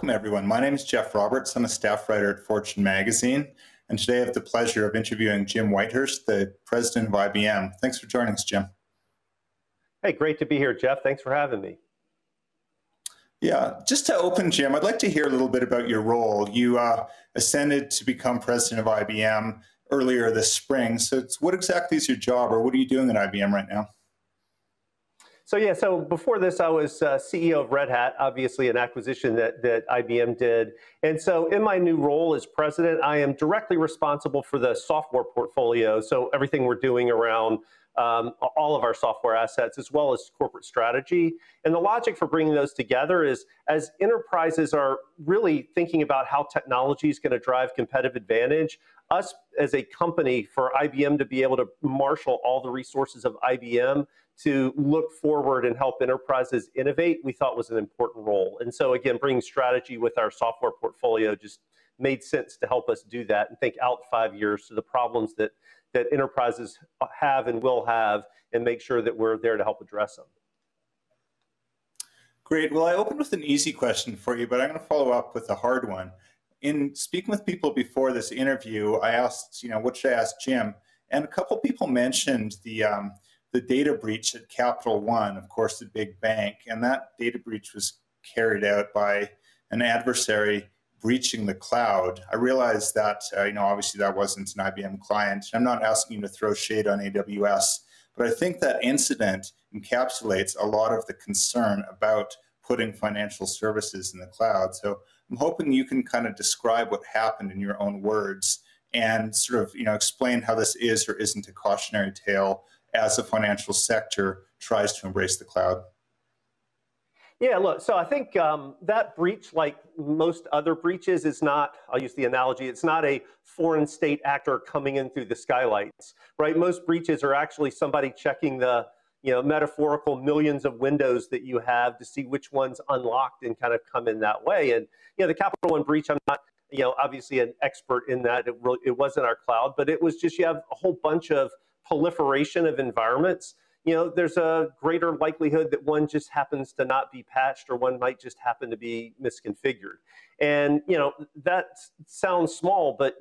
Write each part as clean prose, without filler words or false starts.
welcome everyone. My name is Jeff Roberts. I'm a staff writer at Fortune Magazine, and today I have the pleasure of interviewing Jim Whitehurst, the president of IBM. Thanks for joining us, Jim. Hey, great to be here, Jeff. Thanks for having me. Yeah, just to open, Jim, I'd like to hear a little bit about your role. You ascended to become president of IBM earlier this spring. So what exactly is your job, or what are you doing at IBM right now? So before this, I was CEO of Red Hat, obviously an acquisition that IBM did. And so in my new role as president, I am directly responsible for the software portfolio. So everything we're doing around all of our software assets, as well as corporate strategy. And the logic for bringing those together is as enterprises are really thinking about how technology is going to drive competitive advantage, us as a company, for IBM to be able to marshal all the resources of IBM to look forward and help enterprises innovate, we thought was an important role. And so again, bringing strategy with our software portfolio just made sense to help us do that and think out 5 years to the problems that enterprises have and will have, and make sure that we're there to help address them. Great. Well, I opened with an easy question for you, but I'm going to follow up with a hard one. In speaking with people before this interview, I asked, what should I ask Jim? And a couple people mentioned the data breach at Capital One, of course, the big bank, and that data breach was carried out by an adversary breaching the cloud. I realized that, obviously that wasn't an IBM client. I'm not asking you to throw shade on AWS, but I think that incident encapsulates a lot of the concern about putting financial services in the cloud. So I'm hoping you can kind of describe what happened in your own words and sort of, explain how this is or isn't a cautionary tale as the financial sector tries to embrace the cloud. Yeah, look, so I think that breach, like most other breaches, is not, I'll use the analogy, it's not a foreign state actor coming in through the skylights, right? Most breaches are actually somebody checking the, metaphorical millions of windows that you have to see which one's unlocked and kind of come in that way. And, the Capital One breach, I'm not, obviously an expert in that. It wasn't our cloud, but it was just, you have a whole bunch of proliferation of environments. There's a greater likelihood that one just happens to not be patched, or one might just happen to be misconfigured. And, that sounds small, but,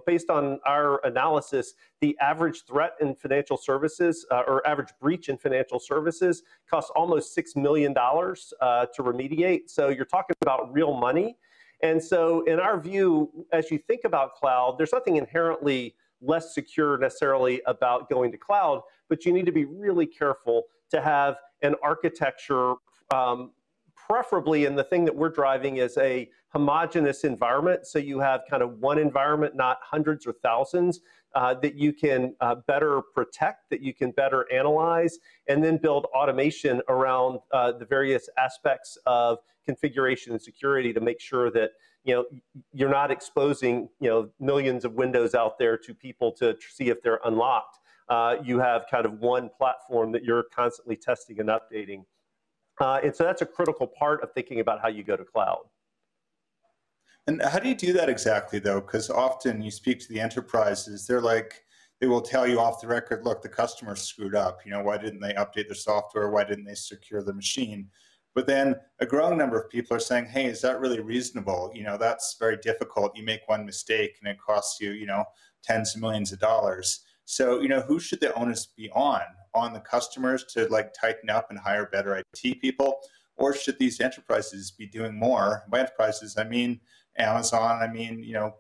based on our analysis, the average threat in financial services, or average breach in financial services, costs almost $6 million to remediate. So you're talking about real money. And so in our view, as you think about cloud, there's nothing inherently less secure necessarily about going to cloud, but you need to be really careful to have an architecture, preferably, and the thing that we're driving is a homogeneous environment. So you have kind of one environment, not hundreds or thousands, that you can better protect, that you can better analyze, and then build automation around the various aspects of configuration and security to make sure that you're not exposing millions of windows out there to people to see if they're unlocked. You have kind of one platform that you're constantly testing and updating. And so that's a critical part of thinking about how you go to cloud. And how do you do that exactly, though? Because often you speak to the enterprises, they will tell you off the record, look, the customer screwed up. Why didn't they update their software? Why didn't they secure the machine? But then a growing number of people are saying, hey, is that really reasonable? That's very difficult. You make one mistake and it costs you, tens of millions of dollars. So, who should the onus be on? On the customers to tighten up and hire better IT people? Or should these enterprises be doing more? By enterprises, I mean Amazon,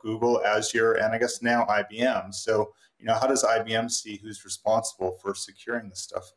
Google, Azure, and I guess now IBM. So, how does IBM see who's responsible for securing this stuff?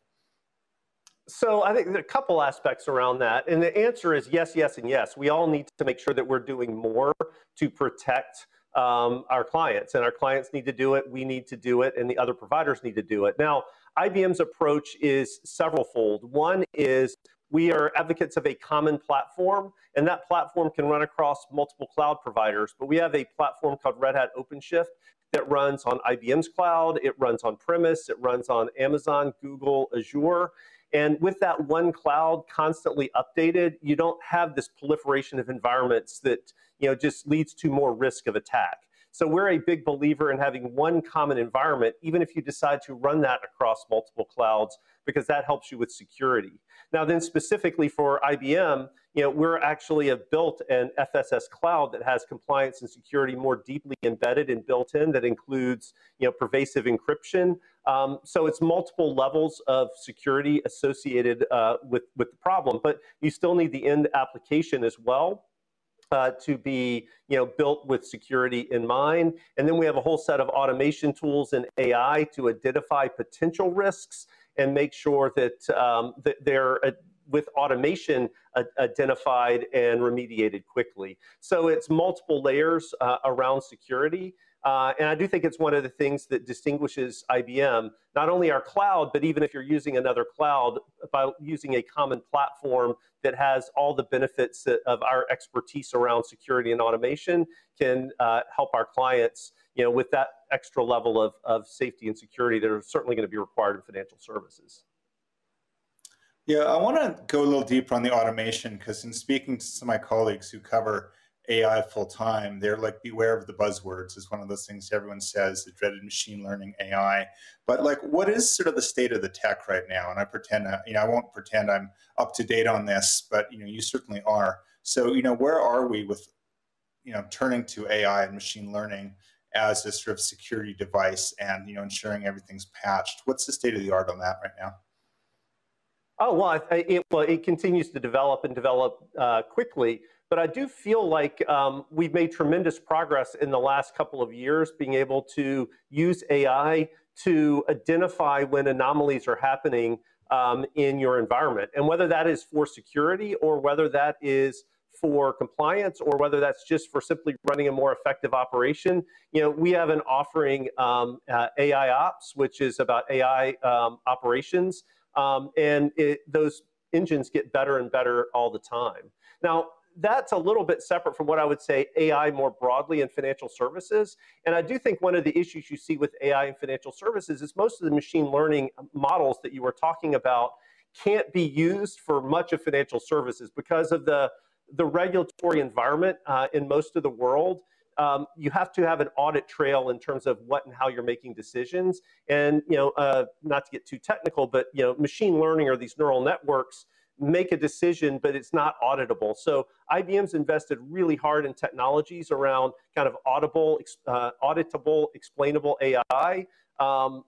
So I think there are a couple aspects around that. And the answer is yes, yes, and yes. We all need to make sure that we're doing more to protect our clients. And our clients need to do it, we need to do it, and the other providers need to do it. Now, IBM's approach is severalfold. One is we are advocates of a common platform, and that platform can run across multiple cloud providers. But we have a platform called Red Hat OpenShift that runs on IBM's cloud, it runs on premise, it runs on Amazon, Google, Azure. And with that one cloud constantly updated, you don't have this proliferation of environments that just leads to more risk of attack. So we're a big believer in having one common environment, even if you decide to run that across multiple clouds, because that helps you with security. Now then specifically for IBM, we're actually have built an FSS cloud that has compliance and security more deeply embedded and built in, that includes pervasive encryption. So it's multiple levels of security associated with the problem, but you still need the end application as well. To be built with security in mind. And then we have a whole set of automation tools and AI to identify potential risks and make sure that, that they're with automation identified and remediated quickly. So it's multiple layers around security. And I do think it's one of the things that distinguishes IBM, not only our cloud, but even if you're using another cloud, by using a common platform that has all the benefits of our expertise around security and automation, can help our clients with that extra level of safety and security that are certainly going to be required in financial services. Yeah, I want to go a little deeper on the automation, because in speaking to some of my colleagues who cover AI full time, they're like, beware of the buzzwords is one of those things everyone says, the dreaded machine learning, AI. But like, what is sort of the state of the tech right now? And I pretend, I won't pretend I'm up to date on this, but you certainly are. So where are we with turning to AI and machine learning as a sort of security device and ensuring everything's patched? What's the state of the art on that right now? Oh, well, it continues to develop and develop quickly. But I do feel like we've made tremendous progress in the last couple of years being able to use AI to identify when anomalies are happening in your environment. And whether that is for security or whether that is for compliance or whether that's just for simply running a more effective operation, we have an offering, AI Ops, which is about AI operations. And those engines get better and better all the time. Now, that's a little bit separate from what I would say AI more broadly in financial services. And I do think one of the issues you see with AI in financial services is most of the machine learning models that you were talking about can't be used for much of financial services because of the regulatory environment in most of the world. You have to have an audit trail in terms of what and how you're making decisions. And not to get too technical, but machine learning or these neural networks make a decision, but it's not auditable. So IBM's invested really hard in technologies around kind of auditable, explainable AI.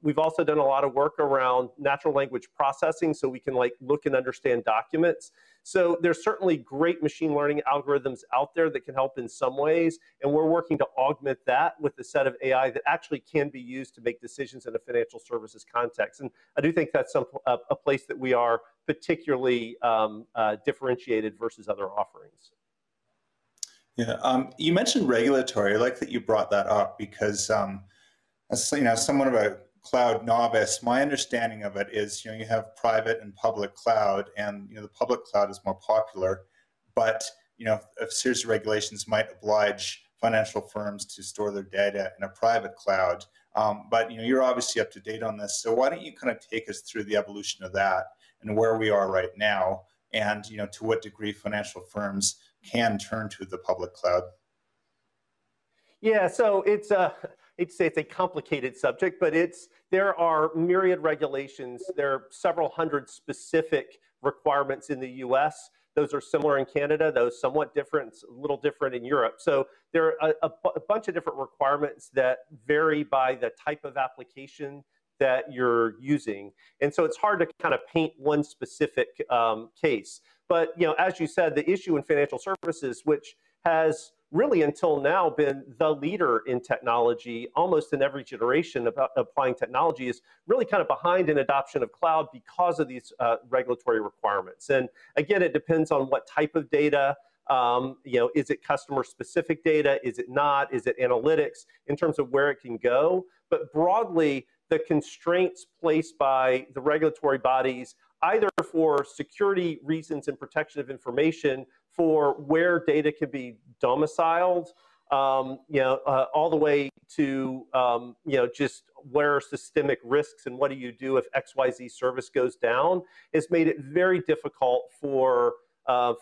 We've also done a lot of work around natural language processing so we can look and understand documents. So there's certainly great machine learning algorithms out there that can help in some ways, and we're working to augment that with a set of AI that actually can be used to make decisions in a financial services context. And I do think that's a place that we are particularly differentiated versus other offerings. Yeah, you mentioned regulatory. I like that you brought that up because as somewhat of a cloud novice, my understanding of it is, you have private and public cloud, and the public cloud is more popular, but a series of regulations might oblige financial firms to store their data in a private cloud. But you're obviously up to date on this, so why don't you kind of take us through the evolution of that and where we are right now, and to what degree financial firms can turn to the public cloud? Yeah, so I'd say it's a complicated subject, but there are myriad regulations. There are several hundred specific requirements in the US. Those are similar in Canada, those somewhat different, a little different in Europe. So there are a bunch of different requirements that vary by the type of application that you're using. And so it's hard to kind of paint one specific case. But as you said, the issue in financial services, which has really until now been the leader in technology almost in every generation about applying technology, is really kind of behind in adoption of cloud because of these regulatory requirements. And again, it depends on what type of data. Is it customer specific data? Is it not? Is it analytics in terms of where it can go? But broadly, the constraints placed by the regulatory bodies, either for security reasons and protection of information, for where data can be domiciled, all the way to just where are systemic risks and what do you do if XYZ service goes down, has made it very difficult for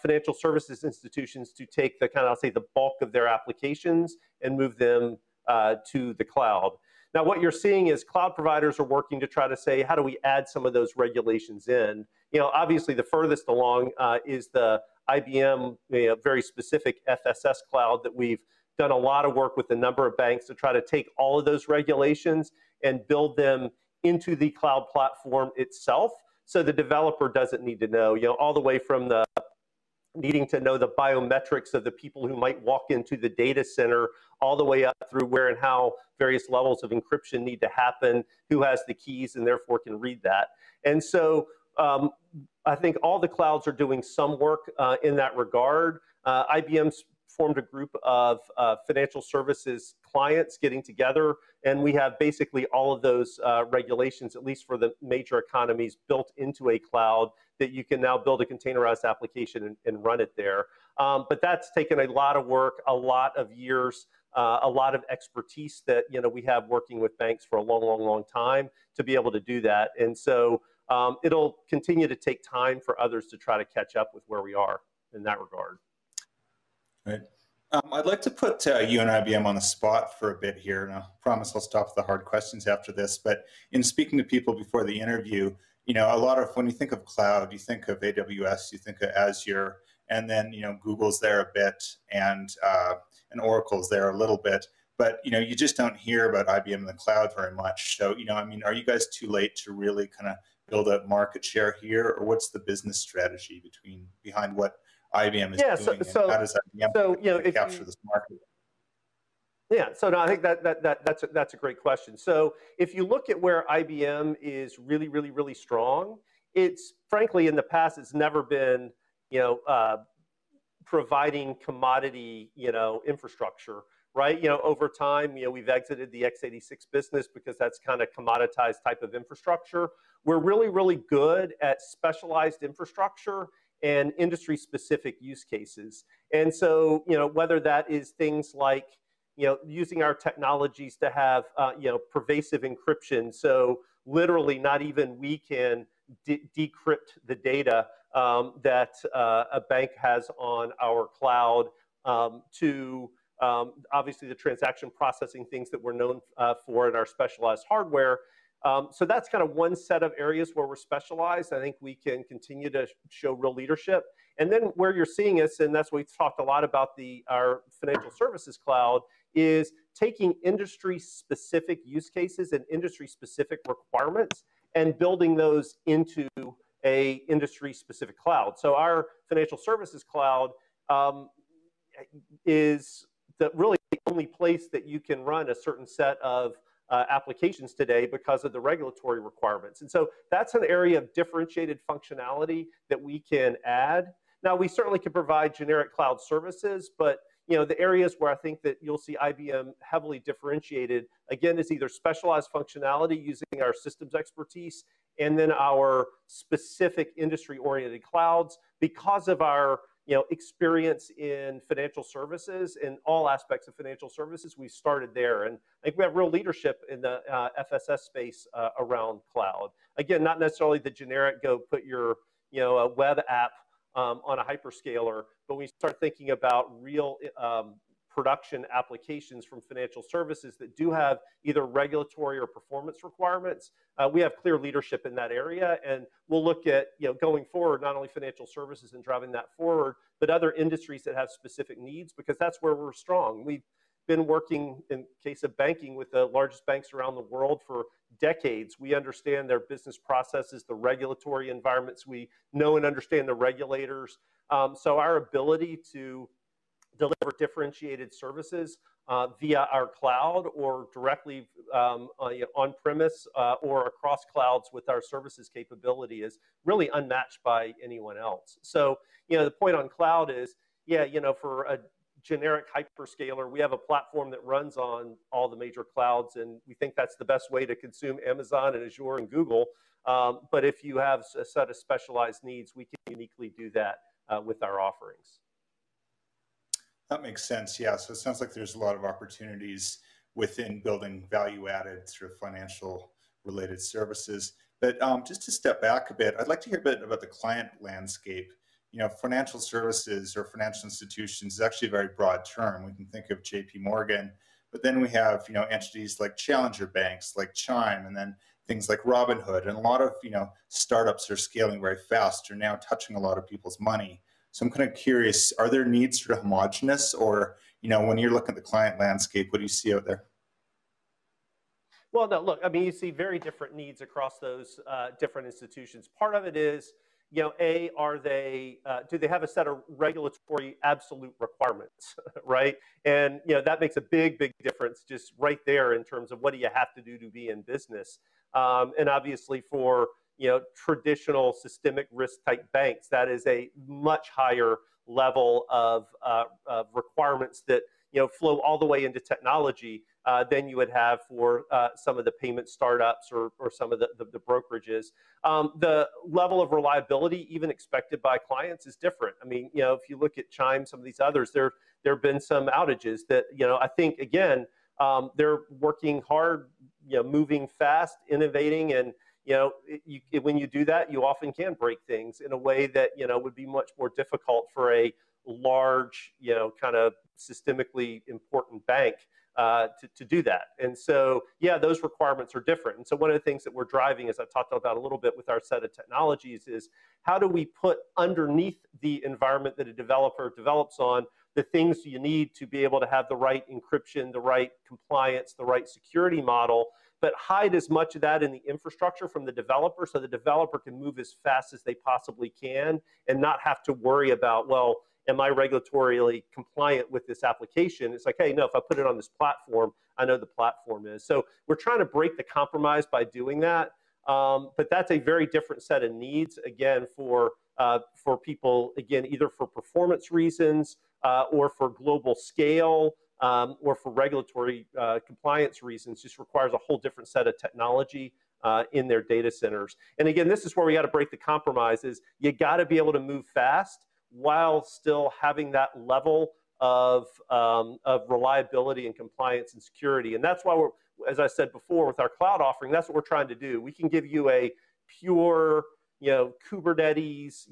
financial services institutions to take the kind of, I'll say, the bulk of their applications and move them to the cloud. Now, what you're seeing is cloud providers are working to try to say, how do we add some of those regulations in? Obviously the furthest along is the IBM very specific FSS cloud that we've done a lot of work with a number of banks to try to take all of those regulations and build them into the cloud platform itself, so the developer doesn't need to know, all the way from the needing to know the biometrics of the people who might walk into the data center, all the way up through where and how various levels of encryption need to happen, who has the keys and therefore can read that. And so I think all the clouds are doing some work in that regard. IBM's formed a group of financial services clients getting together, and we have basically all of those regulations, at least for the major economies, built into a cloud that you can now build a containerized application and run it there. But that's taken a lot of work, a lot of years, a lot of expertise that we have working with banks for a long, long, long time to be able to do that. And so it'll continue to take time for others to try to catch up with where we are in that regard. Right. I'd like to put you and IBM on the spot for a bit here, and I promise I'll stop with the hard questions after this. But in speaking to people before the interview, a lot of, when you think of cloud, you think of AWS, you think of Azure, and then Google's there a bit, and Oracle's there a little bit. But you just don't hear about IBM in the cloud very much. So are you guys too late to really kind of build a market share here, or what's the business strategy behind what IBM is doing, and how does IBM capture this market? Yeah, so no, I think that's a great question. So if you look at where IBM is really, really, really strong, it's frankly in the past it's never been providing commodity infrastructure, right? Over time, we've exited the x86 business because that's kind of commoditized type of infrastructure. We're really, really good at specialized infrastructure and industry-specific use cases. And so, whether that is things like, using our technologies to have, pervasive encryption, so literally not even we can decrypt the data that a bank has on our cloud, to obviously the transaction processing things that we're known for in our specialized hardware. So that's kind of one set of areas where we're specialized. I think we can continue to show real leadership. And then where you're seeing us, and that's what we've talked a lot about our financial services cloud, is taking industry-specific use cases and industry-specific requirements and building those into a industry-specific cloud. So our financial services cloud is really the only place that you can run a certain set of applications today because of the regulatory requirements. And so that's an area of differentiated functionality that we can add. Now, we certainly can provide generic cloud services, but the areas where I think that you'll see IBM heavily differentiated, again, is either specialized functionality using our systems expertise and then our specific industry-oriented clouds. Because of our experience in financial services, in all aspects of financial services, we started there. And I think we have real leadership in the FSS space around cloud. Again, not necessarily the generic go put your a web app on a hyperscaler, but we start thinking about real production applications from financial services that do have either regulatory or performance requirements. We have clear leadership in that area, and we'll look at going forward not only financial services and driving that forward, but other industries that have specific needs, because that's where we're strong. We've been working, in case of banking, with the largest banks around the world for decades. We understand their business processes, the regulatory environments. We know and understand the regulators. So our ability to deliver differentiated services via our cloud or directly on-premise or across clouds with our services capability is really unmatched by anyone else. So, the point on cloud is, for a generic hyperscaler, we have a platform that runs on all the major clouds, and we think that's the best way to consume Amazon and Azure and Google. But if you have a set of specialized needs, we can uniquely do that with our offerings. That makes sense. Yeah. So it sounds like there's a lot of opportunities within building value added through financial related services. But just to step back a bit, I'd like to hear a bit about the client landscape. Financial services or financial institutions is actually a very broad term. We can think of JP Morgan, But then we have, entities like challenger banks, like Chime, and then things like Robinhood, and a lot of, startups are scaling very fast, are now touching a lot of people's money. So I'm kind of curious, are there needs sort of homogenous, or, when you're looking at the client landscape, what do you see out there? Well, no, look, I mean, you see very different needs across those different institutions. Part of it is, are they, do they have a set of regulatory absolute requirements, right? And, that makes a big, big difference just right there in terms of what do you have to do to be in business. And obviously for, traditional systemic risk type banks, that is a much higher level of requirements that, flow all the way into technology than you would have for some of the payment startups or some of the brokerages. The level of reliability even expected by clients is different. I mean, if you look at Chime, some of these others, there have been some outages that, I think, again, they're working hard, moving fast, innovating, and when you do that, you often can break things in a way that would be much more difficult for a large, kind of systemically important bank to do that. And so, yeah, those requirements are different. And so one of the things that we're driving, as I talked about a little bit with our set of technologies, is how do we put underneath the environment that a developer develops on the things you need to be able to have the right encryption, the right compliance, the right security model, but hide as much of that in the infrastructure from the developer so the developer can move as fast as they possibly can and not have to worry about, well, am I regulatorily compliant with this application? It's like, hey, no, if I put it on this platform, I know the platform is. So we're trying to break the compromise by doing that. But that's a very different set of needs, again, for people, again, either for performance reasons or for global scale or for regulatory compliance reasons. Just requires a whole different set of technology in their data centers. And again, this is where we got to break the compromise is you got to be able to move fast while still having that level of reliability and compliance and security. And that's why we're, as I said before, with our cloud offering, that's what we're trying to do. We can give you a pure, Kubernetes,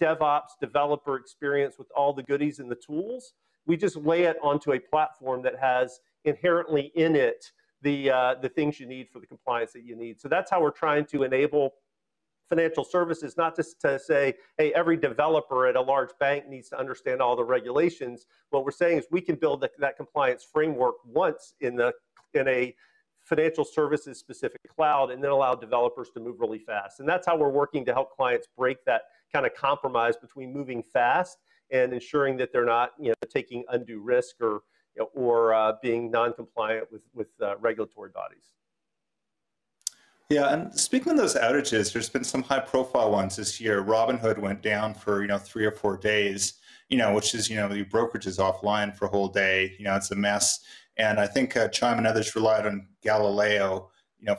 DevOps developer experience with all the goodies and the tools. We just lay it onto a platform that has inherently in it the things you need for the compliance that you need. So that's how we're trying to enable financial services, not just to say, hey, every developer at a large bank needs to understand all the regulations. What we're saying is we can build that compliance framework once in a financial services specific cloud and then allow developers to move really fast. And that's how we're working to help clients break that kind of compromise between moving fast and ensuring that they're not taking undue risk or being non-compliant with regulatory bodies. Yeah, and speaking of those outages, there's been some high-profile ones this year. Robinhood went down for 3 or 4 days, which is the brokerage is offline for a whole day. It's a mess. And I think Chime and others relied on Galileo,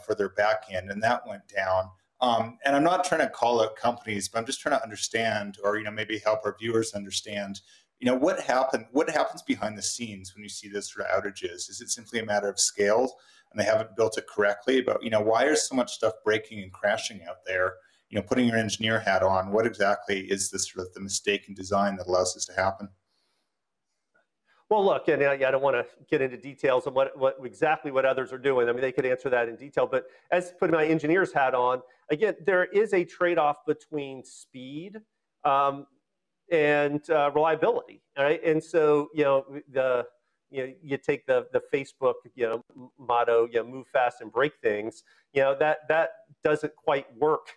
for their back end, and that went down. And I'm not trying to call out companies, but I'm just trying to understand, or maybe help our viewers understand, what happens behind the scenes when you see this sort of outages? Is it simply a matter of scale and they haven't built it correctly? But why is so much stuff breaking and crashing out there? Putting your engineer hat on, what exactly is this sort of the mistake in design that allows this to happen? Well, look, and I don't want to get into details on what exactly what others are doing. I mean, they could answer that in detail. But as putting my engineer's hat on, again, there is a trade-off between speed and reliability, right? And so, you take the Facebook, motto, move fast and break things. That doesn't quite work.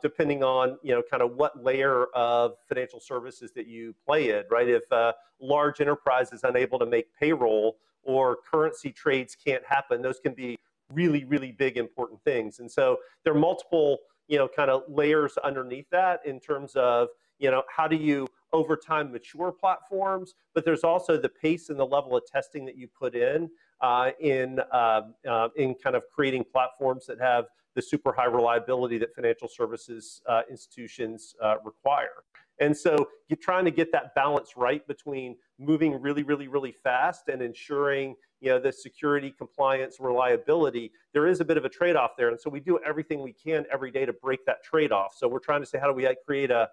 Depending on kind of what layer of financial services that you play in, right? If a large enterprise is unable to make payroll or currency trades can't happen, those can be really, really big, important things. And so there are multiple, kind of layers underneath that in terms of, how do you over time mature platforms, but there's also the pace and the level of testing that you put in kind of creating platforms that have the super high reliability that financial services institutions require. And so you're trying to get that balance right between moving really, really, really fast and ensuring the security, compliance, reliability. There is a bit of a trade-off there. And so we do everything we can every day to break that trade-off. So we're trying to say, how do we create a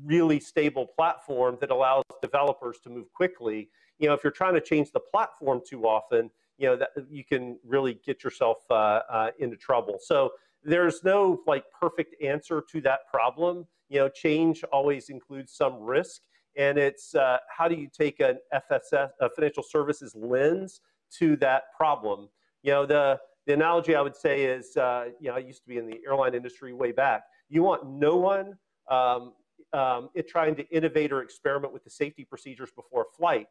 really stable platform that allows developers to move quickly, if you're trying to change the platform too often, that you can really get yourself into trouble. So there's no like perfect answer to that problem. Change always includes some risk, and it's how do you take an FSS, a financial services lens, to that problem. The analogy I would say is, I used to be in the airline industry way back. You want no one trying to innovate or experiment with the safety procedures before a flight.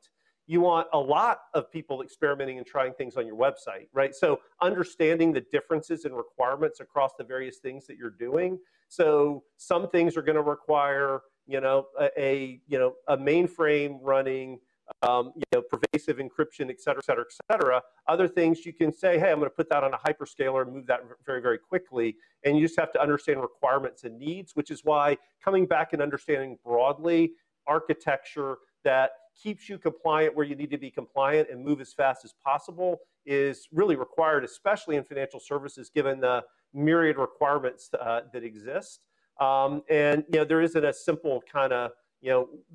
You want a lot of people experimenting and trying things on your website, right? So understanding the differences in requirements across the various things that you're doing. So some things are going to require, a mainframe running, pervasive encryption, et cetera, et cetera, et cetera. Other things you can say, hey, I'm going to put that on a hyperscaler and move that very, very quickly. And you just have to understand requirements and needs, which is why coming back and understanding broadly architecture that keeps you compliant where you need to be compliant and move as fast as possible is really required, especially in financial services, given the myriad requirements that exist. And there isn't a simple kind of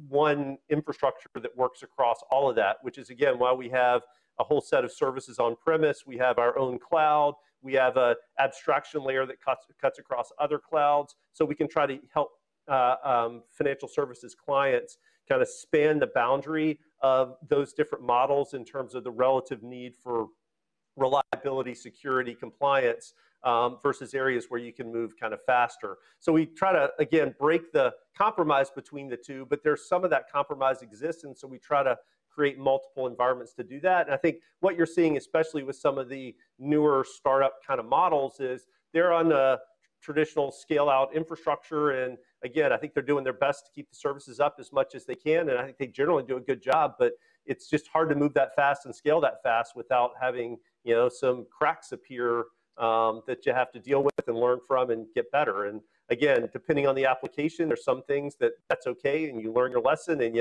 one infrastructure that works across all of that, which is, again, why we have a whole set of services on premise. We have our own cloud. We have an abstraction layer that cuts across other clouds. So we can try to help financial services clients kind of span the boundary of those different models in terms of the relative need for reliability, security, compliance, versus areas where you can move kind of faster. So we try to, again, break the compromise between the two, but there's some of that compromise exists, and so we try to create multiple environments to do that. And I think what you're seeing, especially with some of the newer startup kind of models, is they're on a traditional scale-out infrastructure, and again, I think they're doing their best to keep the services up as much as they can, and I think they generally do a good job, but it's just hard to move that fast and scale that fast without having some cracks appear that you have to deal with and learn from and get better. And again, depending on the application, there's some things that's okay, and you learn your lesson and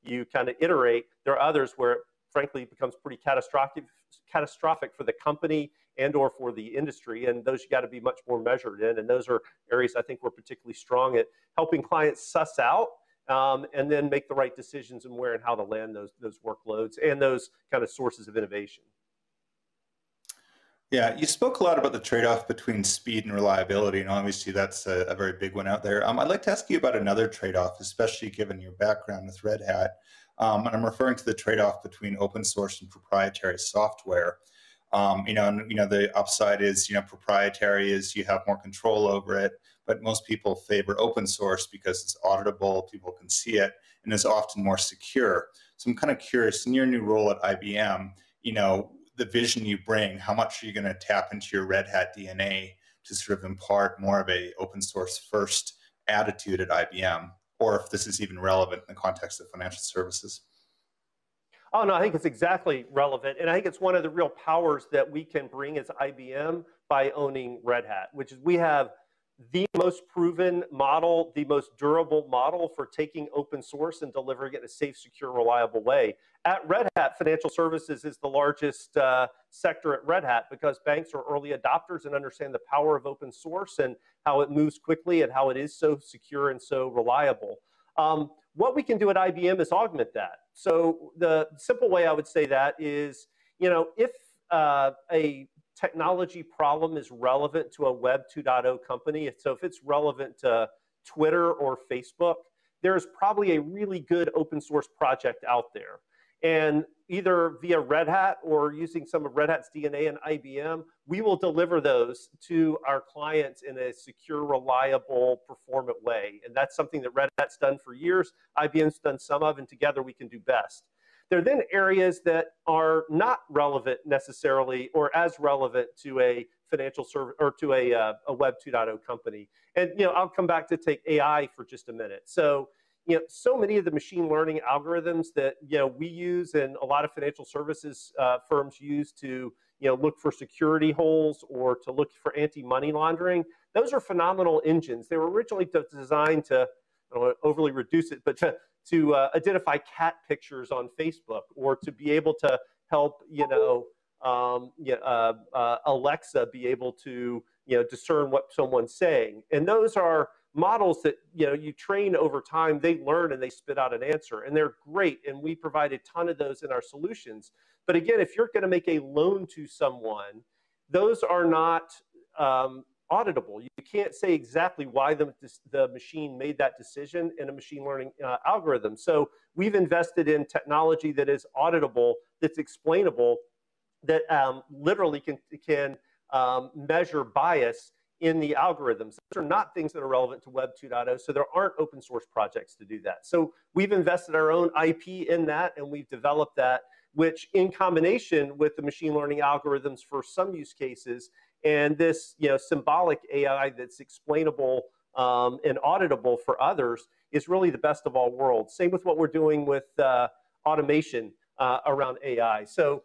you kind of iterate. There are others where it frankly becomes pretty catastrophic for the company and or for the industry, and those you got to be much more measured in. And those are areas I think we're particularly strong at helping clients suss out and then make the right decisions and where and how to land those workloads and those kind of sources of innovation. Yeah, you spoke a lot about the trade-off between speed and reliability, and obviously that's a very big one out there. I'd like to ask you about another trade-off, especially given your background with Red Hat, and I'm referring to the trade-off between open source and proprietary software. The upside is, proprietary is you have more control over it, but most people favor open source because it's auditable, people can see it, and is often more secure. So I'm kind of curious, in your new role at IBM, the vision you bring, how much are you going to tap into your Red Hat DNA to sort of impart more of a open source first attitude at IBM, or if this is even relevant in the context of financial services? Oh, no, I think it's exactly relevant. And I think it's one of the real powers that we can bring as IBM by owning Red Hat, which is we have the most proven model, the most durable model for taking open source and delivering it in a safe, secure, reliable way. At Red Hat, financial services is the largest sector at Red Hat because banks are early adopters and understand the power of open source and how it moves quickly and how it is so secure and so reliable. What we can do at IBM is augment that. So the simple way I would say that is, if a technology problem is relevant to a Web 2.0 company, so if it's relevant to Twitter or Facebook, there's probably a really good open source project out there. And either via Red Hat or using some of Red Hat's DNA and IBM, we will deliver those to our clients in a secure, reliable, performant way. And that's something that Red Hat's done for years, IBM's done some of, and together we can do best. There are then areas that are not relevant necessarily or as relevant to a financial service or to a Web 2.0 company. And I'll come back to take AI for just a minute. So so many of the machine learning algorithms that we use and a lot of financial services firms use to look for security holes or to look for anti-money laundering, those are phenomenal engines. They were originally designed to, I don't want to overly reduce it, but to identify cat pictures on Facebook or to be able to help Alexa be able to discern what someone's saying. And those are models that you train over time. They learn and they spit out an answer, and they're great. And we provide a ton of those in our solutions. But again, if you're going to make a loan to someone, those are not auditable. You can't say exactly why the machine made that decision in a machine learning algorithm. So we've invested in technology that is auditable, that's explainable, that literally can measure bias in the algorithms. Those are not things that are relevant to Web 2.0, so there aren't open source projects to do that. So we've invested our own IP in that, and we've developed that, which in combination with the machine learning algorithms for some use cases, and this symbolic AI that's explainable and auditable for others, is really the best of all worlds. Same with what we're doing with automation around AI. So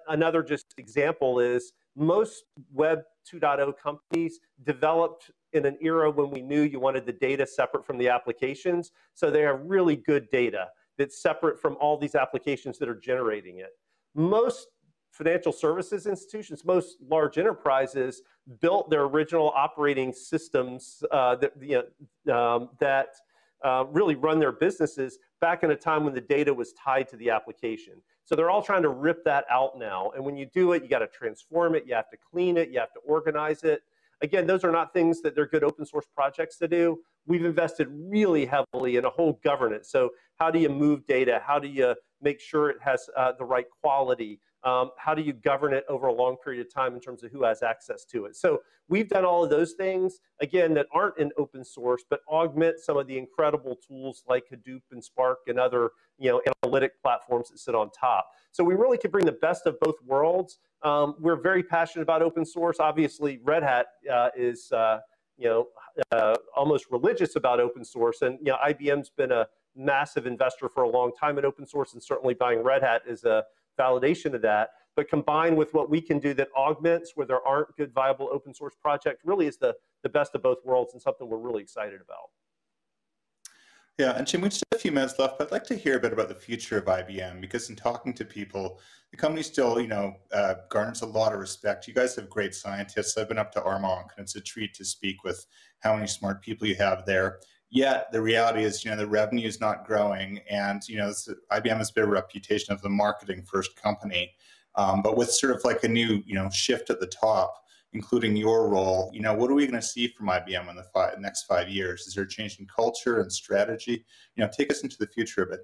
another just example is most Web 2.0 companies developed in an era when we knew you wanted the data separate from the applications. So they have really good data that's separate from all these applications that are generating it. Most financial services institutions, most large enterprises built their original operating systems that really run their businesses back in a time when the data was tied to the application. So they're all trying to rip that out now. And when you do it, you got to transform it, you have to clean it, you have to organize it. Again, those are not things that they're good open source projects to do. We've invested really heavily in a whole governance. So how do you move data? How do you make sure it has the right quality? How do you govern it over a long period of time in terms of who has access to it? So we've done all of those things, again, that aren't in open source, but augment some of the incredible tools like Hadoop and Spark and other analytic platforms that sit on top. So we really can bring the best of both worlds. We're very passionate about open source. Obviously, Red Hat is almost religious about open source, and IBM's been a massive investor for a long time in open source, and certainly buying Red Hat is a validation of that. But combined with what we can do that augments where there aren't good viable open source projects, really is the best of both worlds, and something we're really excited about. Yeah, and Jim, we just have a few minutes left, but I'd like to hear a bit about the future of IBM, because in talking to people, the company still, garners a lot of respect. You guys have great scientists. I've been up to Armonk, and it's a treat to speak with how many smart people you have there. Yet the reality is, the revenue is not growing, and IBM has a reputation of the marketing first company, but with sort of like a new, shift at the top, including your role, what are we going to see from IBM in the next 5 years? Is there a change in culture and strategy? Take us into the future a bit.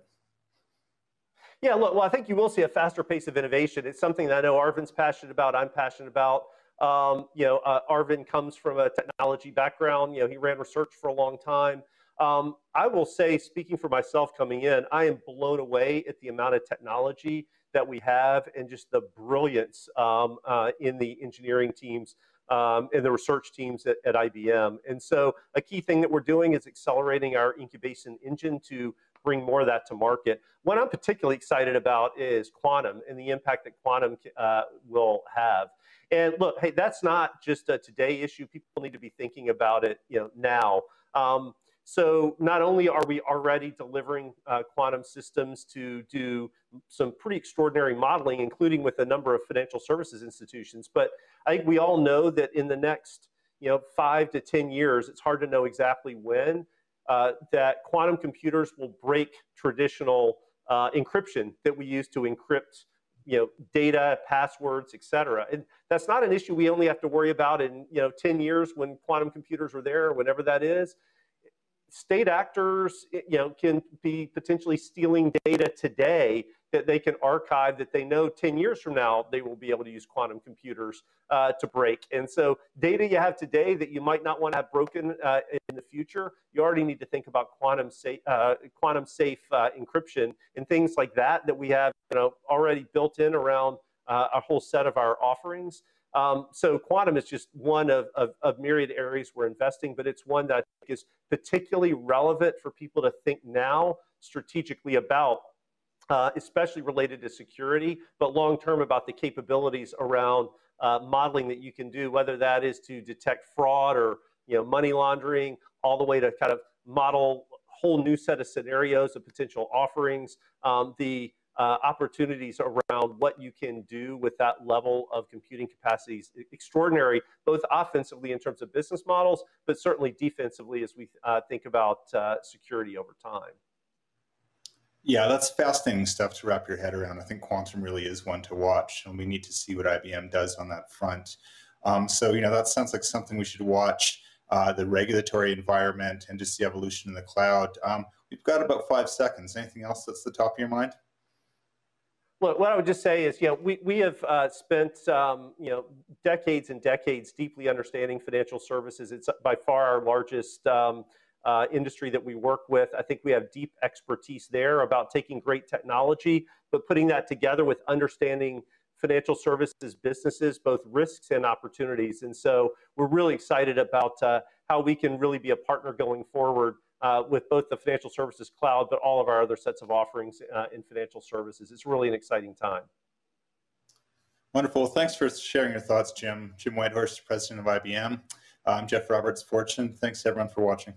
Yeah, look, well, I think you will see a faster pace of innovation. It's something that I know Arvind's passionate about, I'm passionate about. Arvind comes from a technology background. He ran research for a long time. I will say, speaking for myself coming in, I am blown away at the amount of technology that we have and just the brilliance in the engineering teams and the research teams at IBM. And so a key thing that we're doing is accelerating our incubation engine to bring more of that to market. What I'm particularly excited about is quantum and the impact that quantum will have. And look, hey, that's not just a today issue. People need to be thinking about it, now. So not only are we already delivering quantum systems to do some pretty extraordinary modeling, including with a number of financial services institutions, but I think we all know that in the next 5 to 10 years, it's hard to know exactly when, that quantum computers will break traditional encryption that we use to encrypt data, passwords, et cetera. And that's not an issue we only have to worry about in 10 years when quantum computers are there, or whenever that is. State actors, can be potentially stealing data today that they can archive, that they know 10 years from now they will be able to use quantum computers to break. And so data you have today that you might not want to have broken in the future, you already need to think about quantum safe encryption and things like that we have already built in around a whole set of our offerings. So quantum is just one of myriad areas we're investing, but it's one that I think is particularly relevant for people to think now strategically about, especially related to security, but long-term about the capabilities around modeling that you can do, whether that is to detect fraud or money laundering, all the way to kind of model a whole new set of scenarios of potential offerings. The opportunities around what you can do with that level of computing capacity is extraordinary, both offensively in terms of business models, but certainly defensively as we think about security over time. Yeah, that's fascinating stuff to wrap your head around. I think quantum really is one to watch, and we need to see what IBM does on that front. So, that sounds like something we should watch, the regulatory environment and just the evolution in the cloud. We've got about 5 seconds. Anything else that's the top of your mind? Look, what I would just say is, we have spent, decades and decades deeply understanding financial services. It's by far our largest industry that we work with. I think we have deep expertise there about taking great technology, but putting that together with understanding financial services businesses, both risks and opportunities. And so we're really excited about how we can really be a partner going forward with both the financial services cloud, but all of our other sets of offerings in financial services. It's really an exciting time. Wonderful. Thanks for sharing your thoughts, Jim. Jim Whitehurst, president of IBM. I'm Jeff Roberts, Fortune. Thanks, everyone, for watching.